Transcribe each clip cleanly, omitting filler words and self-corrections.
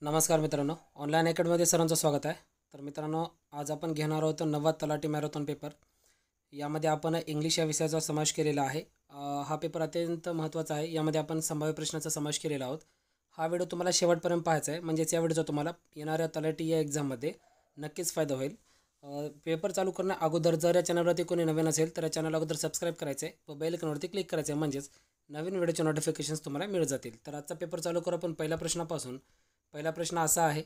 नमस्कार मित्रांनो, ऑनलाईन अकॅडमीमध्ये सर्वांचं स्वागत आहे. तर मित्रांनो, आज आपण घेणार आहोत 90 तलाठी मॅरेथॉन पेपर. यामध्ये आपण इंग्लिश या विषयाचा समावेश केलेला आहे. हा पेपर अत्यंत महत्त्वाचा आहे. यामध्ये आपण संभाव्य प्रश्नाचा समावेश केलेला आहोत. हा व्हिडिओ तुम्हाला शेवटपर्यंत पाहायचा आहे, म्हणजेच या व्हिडिओचा तुम्हाला येणाऱ्या तलाठी या एक्झाममध्ये नक्कीच फायदा होईल. पेपर चालू करण्या अगोदर जर या चॅनलवरती कोणी नवीन असेल तर या चॅनल अगोदर सबस्क्राईब करायचं आहे व बेल आयकॉनवरती क्लिक करायचं आहे, म्हणजेच नवीन व्हिडिओचे नोटिफिकेशन्स तुम्हाला मिळत जातील. तर आजचा पेपर चालू करू आपण पहिल्या प्रश्नापासून. पहिला प्रश्न असा आहे.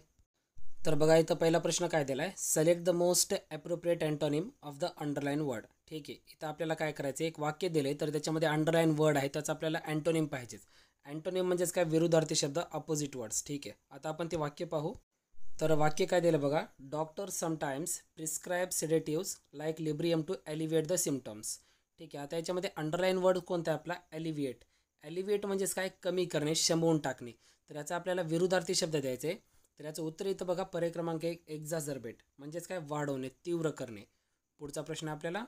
तर बघा, इथं पहिला प्रश्न काय दिला आहे, select the most appropriate antonym of the underline word. ठीक आहे, इथं आपल्याला काय करायचं, एक वाक्य दिलं आहे तर त्याच्यामध्ये अंडरलाईन वर्ड आहे, त्याचं आपल्याला अँटोनिम पाहिजेच. अँटोनिम म्हणजेच काय, विरुद्धार्थी शब्द, अपोजिट वर्ड्स. ठीक आहे, आता आपण ते वाक्य पाहू. तर वाक्य काय दिलं बघा, doctor sometimes prescribe sedatives like Librium to alleviate the symptoms. ठीक आहे, आता याच्यामध्ये अंडरलाईन वर्ड कोणता आहे आपला, ॲलिव्हिएट. ॲलिव्हिएट म्हणजेच काय, कमी करणे, शमवून टाकणे. तर याचा आपल्याला विरुद्धार्थी शब्द द्यायचे आहे. तर याचं उत्तर इथं बघा, पर्याय क्रमांक 1, एक्झाजरबेट म्हणजेच काय, वाढवणे, तीव्र करणे. पुढचा प्रश्न आपल्याला,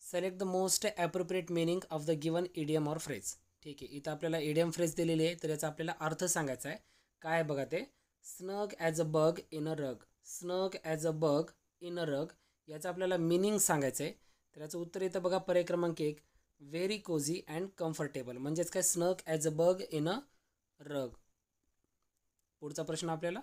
select the most appropriate meaning of the given idiom or phrase. ठीक आहे, इथं आपल्याला इडियम फ्रेज दिलेली आहे, तर याचा आपल्याला अर्थ सांगायचा आहे. काय बघा ते, snug as a bug in a rug. Snug as a bug in a rug, याचं आपल्याला मिनिंग सांगायचं आहे. तर याचं उत्तर इथं बघा, पर्याय क्रमांक 1, व्हेरी कोझी अँड कम्फर्टेबल म्हणजेच काय, snug as a bug in a rug. पुढचा प्रश्न आपल्याला,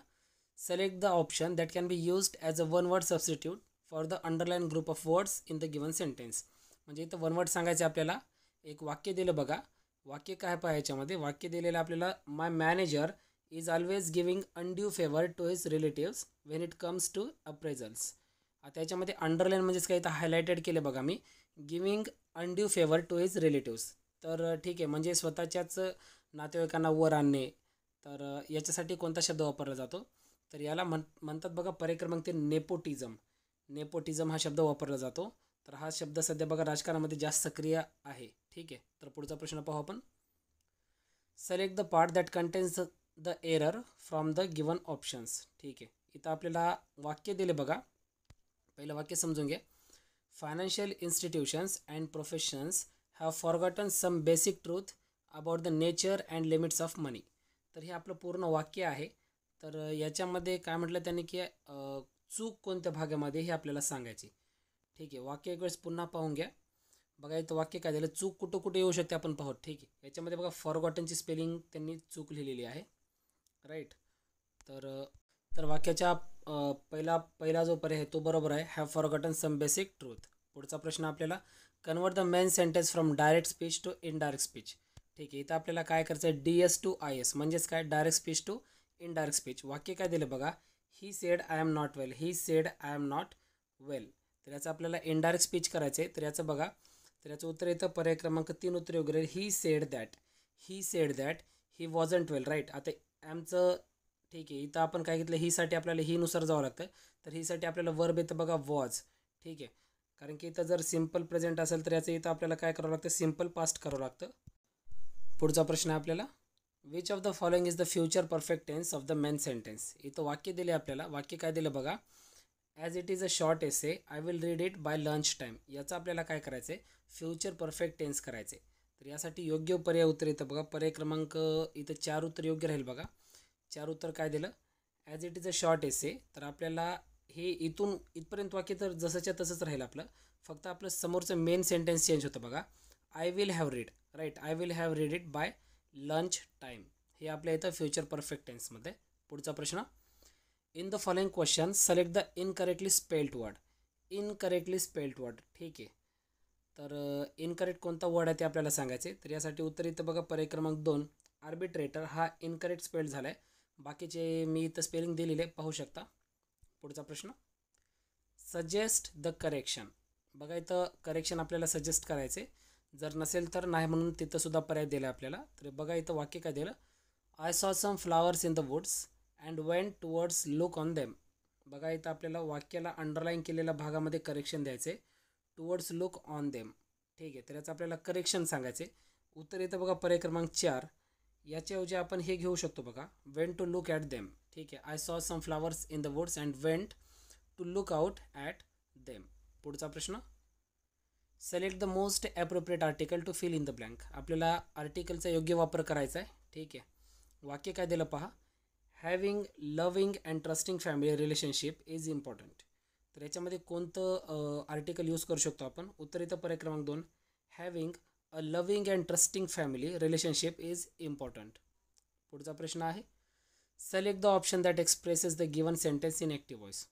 select the option that can be used as a one word substitute for the underline group of words in the given sentence. म्हणजे इथं one word सांगायचे आपल्याला. एक वाक्य दिलं बघा, वाक्य काय पाहिजे याच्यामध्ये, वाक्य दिलेलं आपल्याला, my manager is always giving undue favour to his relatives when it comes to appraisals. आता याच्यामध्ये अंडरलाईन म्हणजेच काय, इथं हायलायटेड केलं बघा मी, giving undue favour to his relatives. तर ठीक आहे, म्हणजे स्वतःच्याच नातेवाईकांना वर आणणे. तर याच्यासाठी कोणता शब्द वापरला जातो, तर याला म्हणतात बघा, पर्याय क्रमांक 3, नेपोटिझम. नेपोटिझम हा शब्द वापरला जातो. तर हा शब्द सध्या बघा राजकारणामध्ये जास्त सक्रिय आहे. ठीक आहे, तर पुढचा प्रश्न पाहू आपण. Select the part that contains the error from the given options. ठीक आहे, इथं आपल्याला वाक्य दिले बघा. पहिलं वाक्य समजून घ्या. Financial institutions and professions have forgotten some basic truth about the nature and limits of money. तर हे आपलं पूर्ण वाक्य आहे. तर याच्यामध्ये काय म्हटलं त्यांनी की चूक कोणत्या भागामध्ये हे आपल्याला सांगायची. ठीक आहे, वाक्य एक वेळेस पुन्हा पाहून घ्या. बघा इथं वाक्य काय झालं, चूक कुठं कुठे येऊ शकते आपण पाहू. ठीक आहे, याच्यामध्ये बघा, फॉरगॉटनची स्पेलिंग त्यांनी चूक लिहिलेली आहे. राईट. तर तर वाक्याच्या पहिला जो पर्याय आहे तो बरोबर आहे, have forgotten some basic truth. पुढचा प्रश्न आपल्याला, convert the main sentence from direct speech to indirect speech. ठीक आहे, इथं आपल्याला काय करायचं आहे, DS टू IS म्हणजेच काय, direct speech to indirect speech. वाक्य काय दिलं बघा, he said I am not well. He said I am not well. तर याचं आपल्याला इनडायरेक्ट स्पीच करायचं आहे. तर याचं बघा, तर याचं उत्तर येतं पर्याय क्रमांक 3 उत्तर वगैरे, he said that. He said that he wasn't well. Right. आता ॲमचं ठीक आहे, इथं आपण काय घेतलं, हीसाठी आपल्याला हीनुसार जावं लागतं. तर हीसाठी आपल्याला वर्ब येतं बघा, वॉज. ठीक आहे, कारण की इथं जर सिम्पल प्रेझेंट असेल तर याचं इथं आपल्याला काय करावं लागतं, सिम्पल पास्ट करावं लागतं. पुढचा प्रश्न आहे आपल्याला, which of the following is the future perfect tense of the main sentence. इथं वाक्य दिले आपल्याला. वाक्य काय दिलं बघा, as it is a short essay I will read it by lunch time. याचं आपल्याला काय करायचं आहे, फ्युचर परफेक्ट टेन्स करायचे. तर यासाठी योग्य पर्याय उत्तर येतं बघा, पर्याय क्रमांक इथं 4 उत्तर योग्य राहील बघा. 4 उत्तर काय दिलं, as it is a short एसे. तर आपल्याला हे इथून इथपर्यंत वाक्य तर जसंच्या तसंच राहील आपलं, फक्त आपलं समोरचं मेन सेंटेन्स चेंज होतं बघा. I will have read. Right, I will have read it by lunch time. हे आपल्या इथं फ्युचर परफेक्ट टेन्समध्ये. पुढचा प्रश्न, in the following question select the incorrectly spelled word. Incorrectly spelled word. ठीक आहे, तर इनकरेक्ट कोणता वर्ड आहे ते आपल्याला सांगायचे. तर यासाठी उत्तर इथं बघा, पर्याय क्रमांक 2, आर्बिट्रेटर हा इनकरेक्ट स्पेल्ड झाला आहे. बाकीचे मी इथं स्पेलिंग दिलेले पाहू शकता. पुढचा प्रश्न, सजेस्ट द करेक्शन. बघा इथं करेक्शन आपल्याला सजेस्ट करायचे, जर नसेल तर नाही म्हणून तिथंसुद्धा पर्याय दिला आपल्याला. तर बघा इथं वाक्य काय दिलं, I saw some flowers in the woods and went towards look on them. बघा इथं आपल्याला वाक्याला अंडरलाईन केलेल्या भागामध्ये करेक्शन द्यायचे, टुवर्ड्स लुक ऑन देम. ठीक आहे, तर याचं आपल्याला करेक्शन सांगायचे. उत्तर येतं बघा, पर्याय क्रमांक 4. याच्याऐवजी आपण हे घेऊ शकतो बघा, went to look at them. ठीक आहे, I saw some flowers in the woods and went to look out at them. पुढचा प्रश्न, select the most appropriate article to fill in the blank. आपल्याला आर्टिकलचा योग्य वापर करायचा आहे. ठीक आहे, वाक्य काय दिलं पहा, having loving and trusting family relationship is important. तर याच्यामध्ये कोणतं आर्टिकल यूज करू शकतो आपण? उत्तर इथं पर्याय क्रमांक 2, having a loving and trusting family relationship is important. पुढचा प्रश्न आहे, select the option that expresses the given sentence in active voice.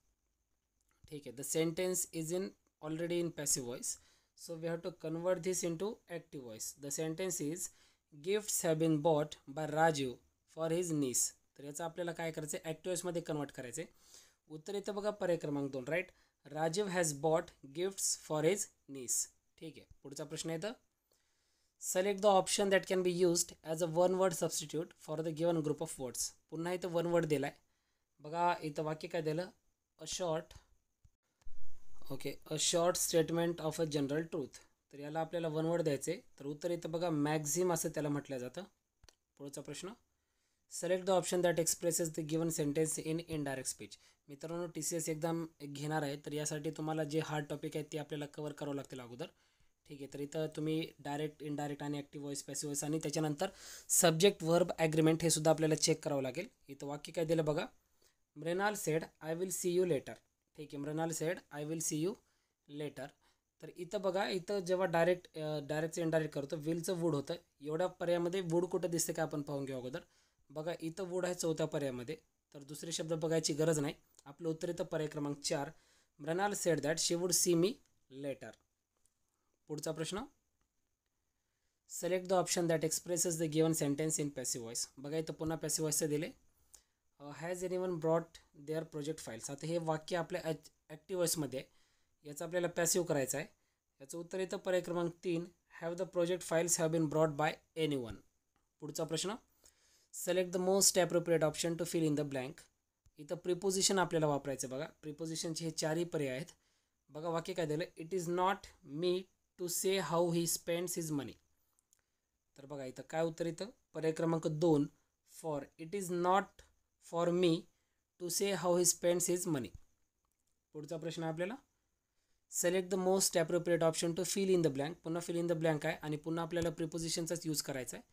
ठीक आहे, the sentence is in already in passive voice, so we have to convert this into active voice. The sentence is, gifts have been bought by Rajiv for his niece. तर याचं आपल्याला काय करायचं आहे? Active व्हॉइसमध्ये convert करायचं आहे. उत्तर इथं बघा पर्याय क्रमांक 2, राईट. Rajiv has bought gifts for his niece. ठीक आहे, पुढचा प्रश्न येतं, select the option that can be used as a one word substitute for the given group of words. पुन्हा इथं वन वर्ड दिला आहे बघा. इथं वाक्य काय दिलं? A short a short statement of a general truth. तर याला आपल्याला वन वर्ड द्यायचे. तर उत्तर इथं बघा मॅक्झिम असं त्याला म्हटलं जातं. पुढचा प्रश्न, select the option that expresses the given sentence in indirect speech. मित्रांनो, TCS एक्झाम घेणार आहे, तर यासाठी तुम्हाला जे हार्ड टॉपिक आहेत ते आपल्याला कवर करावं लागतील अगोदर. ठीक आहे, तर इथं तुम्ही डायरेक्ट, इनडायरेक्ट आणि ॲक्टिव्ह व्हॉइस, पॅसिव्ह व्हॉइस आणि त्याच्यानंतर सब्जेक्ट वर्ब ॲग्रीमेंट हे सुद्धा आपल्याला चेक करावं लागेल. इथं वाक्य काय दिलं बघा, Mrinal said I will see you later. ठीक आहे, Mrinal said I will see you later. तर इथं बघा, इथं जेव्हा डायरेक्टचं इनडायरेक्ट करतो, विलचं वूड होतं. एवढ्या पर्यायामध्ये वूड कुठं दिसते का आपण पाहून घेऊ अगोदर. बघा, इथं वूड आहे चौथ्या पर्यायामध्ये, तर दुसरे शब्द बघायची गरज नाही. आपलं उत्तर इथं पर्याय क्रमांक 4, Mrinal said that she would see me later. पुढचा प्रश्न, select the option that expresses the given sentence in passive voice. बघा, इथं पुन्हा पॅसिव्ह व्हॉइसचं दिले, has anyone brought their project files. आता हे वाक्य आपल्या ॲक्टिव्ह व्हॉइसमध्ये आहे, याचं आपल्याला पॅसिव्ह करायचं आहे. याचं उत्तर इथं पर्याय क्रमांक 3, have the project files have been brought by anyone. पुढचा प्रश्न, select the most appropriate option to fill in the blank. इथं प्रिपोजिशन आपल्याला वापरायचं. बघा, प्रिपोजिशनचे हे 4ही पर्याय आहेत. बघा, वाक्य काय दिलं, it is not me to say how he spends his money. तर बघा, इथं काय उत्तर, इथं पर्याय क्रमांक 2, for. It is not for me to say how he spends his money. पुढचा प्रश्न आहे आपल्याला, select the most appropriate option to fill in the blank. पुन्हा फिल इन द ब्लँक आहे आणि पुन्हा आपल्याला प्रिपोजिशनचाच यूज करायचा आहे.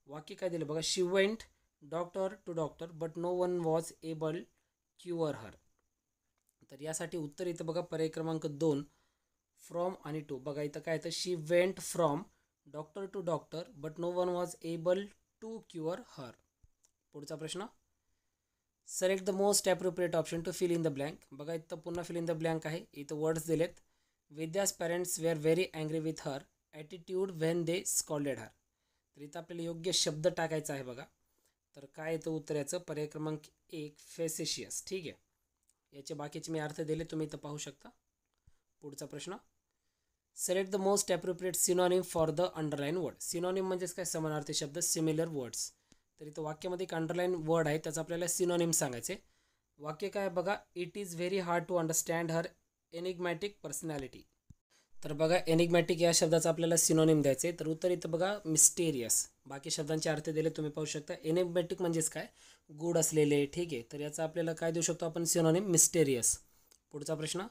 वाक्य काय दिलं बघा, she went doctor to doctor but no one was able cure her. तर यासाठी उत्तर इथं बघा पर्याय क्रमांक 2, फ्रॉम आणि टू. बघा, इथं काय येतं, she went from doctor to doctor but no one was able to cure her. पुढचा प्रश्न, select the most appropriate option to fill in the blank. बघा, इथं पुन्हा फिल इन द ब्लँक आहे. इथं वर्ड्स दिलेत, Vidya's parents were very angry with her attitude when they scolded her. तर इथं आपल्याला योग्य शब्द टाकायचा आहे. बघा, तर काय येतं उत्तर याचं, पर्याय क्रमांक 1, फेसेशियस. ठीक आहे, याचे बाकीचे मी अर्थ दिले, तुम्ही इथं पाहू शकता. पुढचा प्रश्न, select the most appropriate synonym for the underline word. Synonym म्हणजेच काय, समानार्थी शब्द, सिमिलर वर्ड्स. तर इथं वाक्यामध्ये एक अंडरलाईन वर्ड आहे, त्याचं आपल्याला सिनॉनिम सांगायचे. वाक्य काय बघा, it is very hard to understand her enigmatic personality. तर बघा, एनिग्मॅटिक या शब्दाचा आपल्याला सिनॉनिम द्यायचे. तर उत्तर इथं बघा, मिस्टेरियस. बाकी शब्दांचे अर्थ दिले, तुम्ही पाहू शकता. एनिग्मॅटिक म्हणजेच काय, गूढ असलेले. ठीक आहे, तर याचा आपल्याला काय देऊ शकतो आपण, सिनॉनिम, मिस्टेरियस. पुढचा प्रश्न,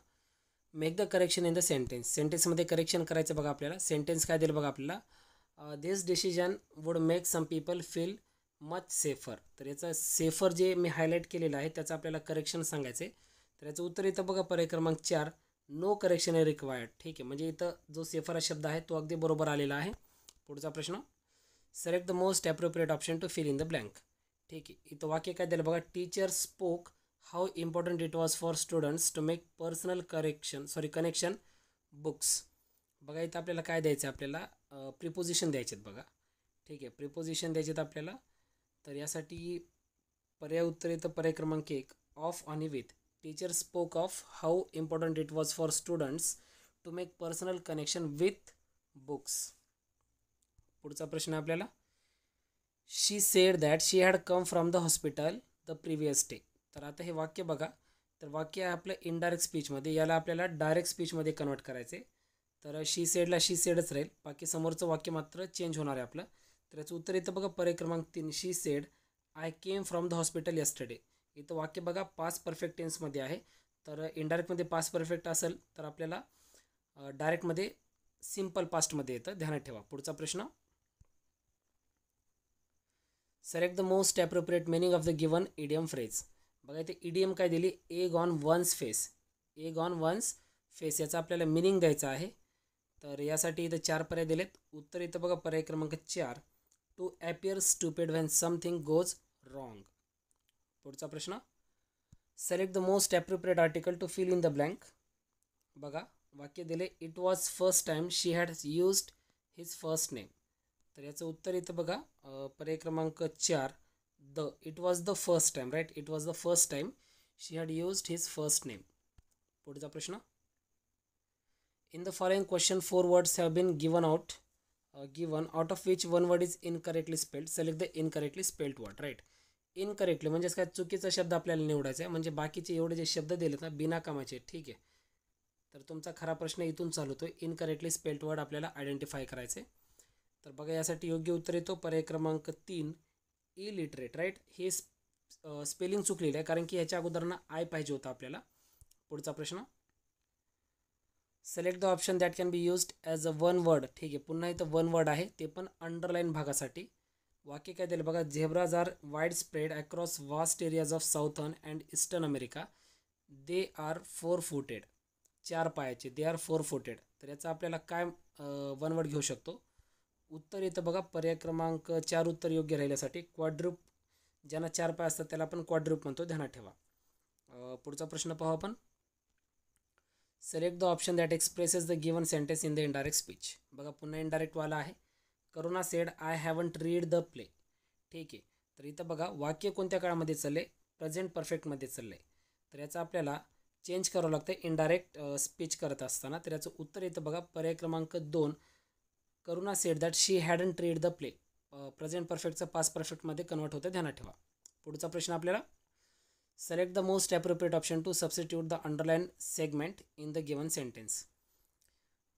make the correction in the sentence. सेंटेन्समध्ये करेक्शन करायचं. बघा, आपल्याला सेंटेन्स काय दिलं बघा आपल्याला, this decision would make some people feel much safer. तर याचा सेफर जे मी हायलाईट केलेलं आहे त्याचं आपल्याला करेक्शन सांगायचं आहे. तर याचं उत्तर इथं बघा पर्याय क्रमांक 4, नो करेक्शन आहे रिक्वायर्ड. ठीक आहे, म्हणजे इथं जो सेफर हा शब्द आहे तो अगदी बरोबर आलेला आहे. पुढचा प्रश्न, select the most appropriate option to fill in the blank. ठीक आहे, इथं वाक्य काय दिलं बघा, teacher spoke how important it was for students to make personal connection books. बघा, इथं आपल्याला काय द्यायचं आहे, आपल्याला प्रिपोजिशन द्यायचे आहेत. बघा, ठीक आहे, प्रिपोजिशन द्यायचे आहेत आपल्याला. तर यासाठी पर्याय उत्तर येतं पर्याय क्रमांक 1, ऑफ आणि with. Teacher spoke of how important it was for students to make personal connection with books. पुढचा प्रश्न आहे आपल्याला, she said that she had come from the hospital the previous day. तर आता हे वाक्य बघा, तर वाक्य आहे आपलं इनडायरेक्ट स्पीचमध्ये, याला आपल्याला डायरेक्ट स्पीचमध्ये कन्वर्ट करायचे. तर शी सेडला शी सेडच राहील, बाकी समोरचं वाक्य मात्र चेंज होणार आहे आपलं. तर याचं उत्तर येतं बघा पर्याय क्रमांक 3, she said I came from the hospital yesterday. इथं वाक्य बघा पास्ट परफेक्ट टेन्समध्ये आहे. तर इनडायरेक्टमध्ये पास्ट परफेक्ट असेल तर आपल्याला डायरेक्टमध्ये सिम्पल पास्टमध्ये येतं, ध्यानात ठेवा. पुढचा प्रश्न, select the most appropriate meaning of the given idiom phrase. बघा इथे इडियम काय दिली, egg on one's face. Egg on one's face याचा आपल्याला मिनिंग द्यायचा आहे. तर यासाठी इथं 4 पर्याय दिलेत. उत्तर इथं बघा पर्याय क्रमांक 4, to appear stupid when something goes wrong. पुढचा प्रश्न, select the most appropriate article to fill in the blank. बघा वाक्य दिले, it was first time she had used his first name. तर याचं उत्तर इथं बघा पर्याय क्रमांक 4, it was the first time. Right, it was the first time she had used his first name. पुढचा प्रश्न, in the following question 4 words have bin given out of which 1 word is incorrectly spelled. Select the incorrectly spelled word. Right, incorrectly म्हणजेच काय, चुकीचा शब्द आपल्याला निवडायचा आहे. म्हणजे बाकीचे एवढे जे शब्द दिलेत ना बिनाकामाचे, ठीक आहे. तर तुमचा खरा प्रश्न इथून चालू होतो, इनकरेक्टली स्पेल्ड वर्ड आपल्याला आयडेंटिफाय करायचे. तर बघा यासाठी योग्य उत्तर येतो पर्याय क्रमांक 3, इलिटरेट. राईट, हे स्पेलिंग चुकलेलं आहे कारण की ह्याच्या अगोदर ना आय पाहिजे होता आपल्याला. पुढचा प्रश्न, select the option that can be used as a 1 word. ठीक आहे, पुन्हा इथं 1 वर्ड आहे, ते पण अंडरलाईन भागासाठी. वाक्य काय दिलं बघा, zebras are widespread across vast areas of southern and eastern America. They are 4 footed. 4 पायाचे, दे आर 4 फुटेड. तर याचा आपल्याला काय 1 वर्ड घेऊ शकतो. उत्तर इथं बघा पर्याय क्रमांक 4 उत्तर योग्य राहिल्यासाठी क्वाड्रूप. ज्यांना 4 पाय असतात त्याला आपण क्वाड्रूप म्हणतो, ध्यानात ठेवा. पुढचा प्रश्न पाहू आपण. Select the option that expresses the given sentence in the indirect speech. बघा पुन्हा इनडायरेक्ट वाला आहे. Karuna said I haven't read the play. ठीक आहे, तर इथं बघा वाक्य कोणत्या काळामध्ये चालले, प्रेझेंट परफेक्टमध्ये चाललं आहे. तर याचा आपल्याला चेंज करावं लागतं इनडायरेक्ट स्पीच करत असताना. तर याचं उत्तर इथं बघा पर्याय क्रमांक 2, Karuna said that she hadn't read the play. Present परफेक्टचं पास्ट परफेक्टमध्ये कन्वर्ट होतं, ध्यानात ठेवा. पुढचा प्रश्न आपल्याला, select the most appropriate option to substitute the underline segment in the given sentence.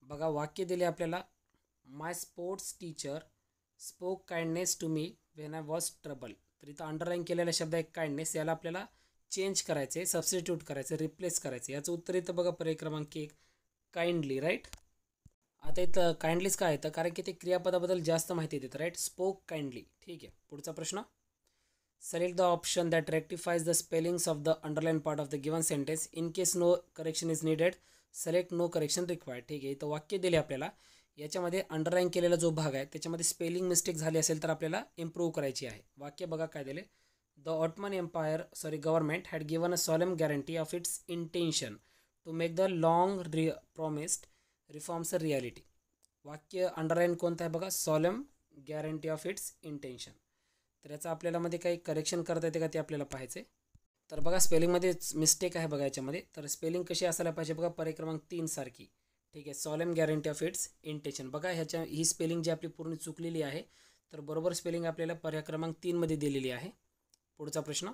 बघा वाक्य दिले आपल्याला, my sports teacher spoke kindness to me when I was trouble. तर इथं अंडरलाईन केलेला शब्द आहे काइंडनेस, याला आपल्याला चेंज करायचे, सबस्टिट्यूट करायचे, रिप्लेस करायचे. याचं उत्तर इथं बघा पर्याय क्रमांक 1, काइंडली. राईट, आता इथं काइंडलीच काय येतं कारण की ते क्रियापदाबद्दल जास्त माहिती देतं. Right, spoke kindly. ठीक आहे, पुढचा प्रश्न, select the option that rectifies the spellings of the underline part of the given sentence in case no correction is needed. Select no correction required. ठीक आहे, इथं वाक्य दिले आपल्याला, याच्यामध्ये अंडरलाईन केलेला जो भाग आहे त्याच्यामध्ये स्पेलिंग मिस्टेक झाली असेल तर आपल्याला इम्प्रूव्ह करायची आहे. वाक्य बघा काय दिले, the Ottoman government had given a solemn guarantee of its intention to make the long promised reforms a reality. वाक्य अंडरलाईन कोणतं आहे बघा, solemn guarantee of its intention. तर याचा आपल्याला मध्ये काही करेक्शन करता येते का ते आपल्याला पाहायचं आहे. तर बघा स्पेलिंगमध्ये मिस्टेक आहे बघा याच्यामध्ये. तर स्पेलिंग कशी असायला पाहिजे बघा, पर्याय क्रमांक 3 सारखी. ठीक आहे, सॉलेम गॅरंटी ऑफ इट्स इंटेन्शन. बघा ही स्पेलिंग जी आपली पूर्ण चुकलेली आहे, तर बरोबर स्पेलिंग आपल्याला पर्याय क्रमांक 3 मध्ये दिलेली आहे. पुढचा प्रश्न,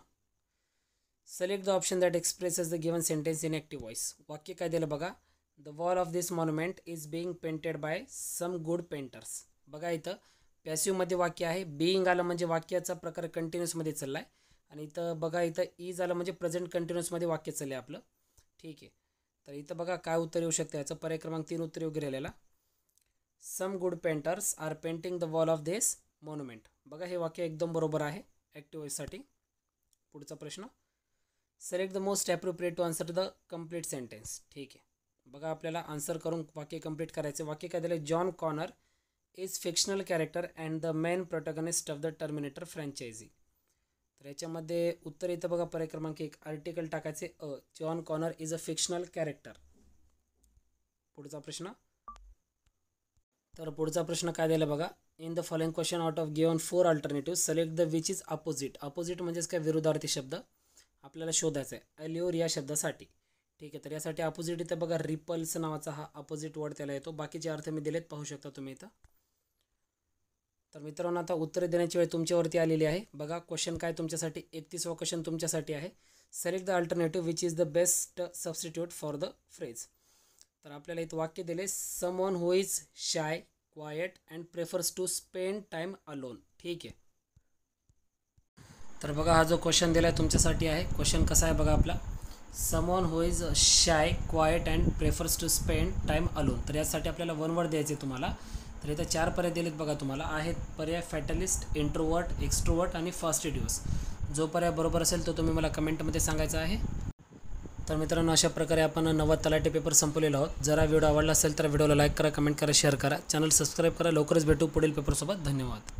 select the option that expresses the given sentence in active voice. वाक्य काय दिलं बघा, the wall of this monument is being painted by some good painters. बघा इथं पॅसिव्हमध्ये वाक्य आहे, बिईंग आलं म्हणजे वाक्याचा प्रकार कंटिन्युअसमध्ये चालला आहे. आणि इथं बघा इथं इज आलं म्हणजे प्रेझेंट कंटिन्युअसमध्ये वाक्य चाललं आहे आपलं. ठीक आहे, तर इथं बघा काय उत्तर येऊ शकतं. याचं पर्याय क्रमांक 3 उत्तर योग्य राहिलेला, some good painters are painting the wall of this monument. बघा हे वाक्य एकदम बरोबर आहे ॲक्टिव्ह व्हॉइससाठी. पुढचा प्रश्न, select the most appropriate to answer the complete sentence. ठीक आहे, बघा आपल्याला आन्सर करून वाक्य कंप्लीट करायचे. वाक्य काय दिलं, John Connor is fictional character and the main protagonist of the Terminator franchise. तर याच्यामध्ये उत्तर इथं बघा पर्याय क्रमांक 1, आर्टिकल टाकायचे John Connor is a fictional character. पुढचा प्रश्न, तर पुढचा प्रश्न काय दिला बघा, in the following question out of given 4 alternative select the which is opposite. Opposite म्हणजेच काय, विरुद्धार्थी शब्द आपल्याला शोधायचा आहे अल्योर या शब्दासाठी. ठीक आहे, तर यासाठी अपोजिट इथं बघा रिपल्स नावाचा हा अपोजिट वर्ड त्याला येतो. बाकीचे अर्थ मी दिलेत, पाहू शकता तुम्ही इथं. तर मित्रांनो आता उत्तरे देण्याची वेळ तुमच्यावरती आलेली आहे. बघा क्वेश्चन काय तुमच्यासाठी, 31वा क्वेश्चन तुमच्यासाठी आहे. Select the alternative which is the best substitute for the phrase. तर आपल्याला इथं वाक्य दिले, someone who is shy quiet and prefers to spend time alone. ठीक आहे, तर बघा हा जो क्वेश्चन दिला आहे तुमच्यासाठी आहे. क्वेश्चन कसा आहे बघा आपला, someone who is shy quiet and prefers to spend time alone. तर यासाठी आपल्याला 1 वर्ड द्यायचे तुम्हाला. तर इथं 4 पर्याय दिलेत बघा तुम्हाला. आहेत पर्याय फॅटलिस्ट, इंट्रोवर्ट, एक्स्ट्रोवर्ट आणि फास्टिडियस. जो पर्याय बरोबर असेल तो तुम्ही मला कमेंटमध्ये सांगायचा आहे. तर मित्रांनो, अशा प्रकारे आपण 90 तलाठी पेपर संपवलेलो आहोत. जरा व्हिडिओ आवडला असेल तर व्हिडिओला लाईक करा, कमेंट करा, शेअर करा, चॅनल सबस्क्राईब करा. लवकरच भेटू पुढील पेपरसोबत. धन्यवाद.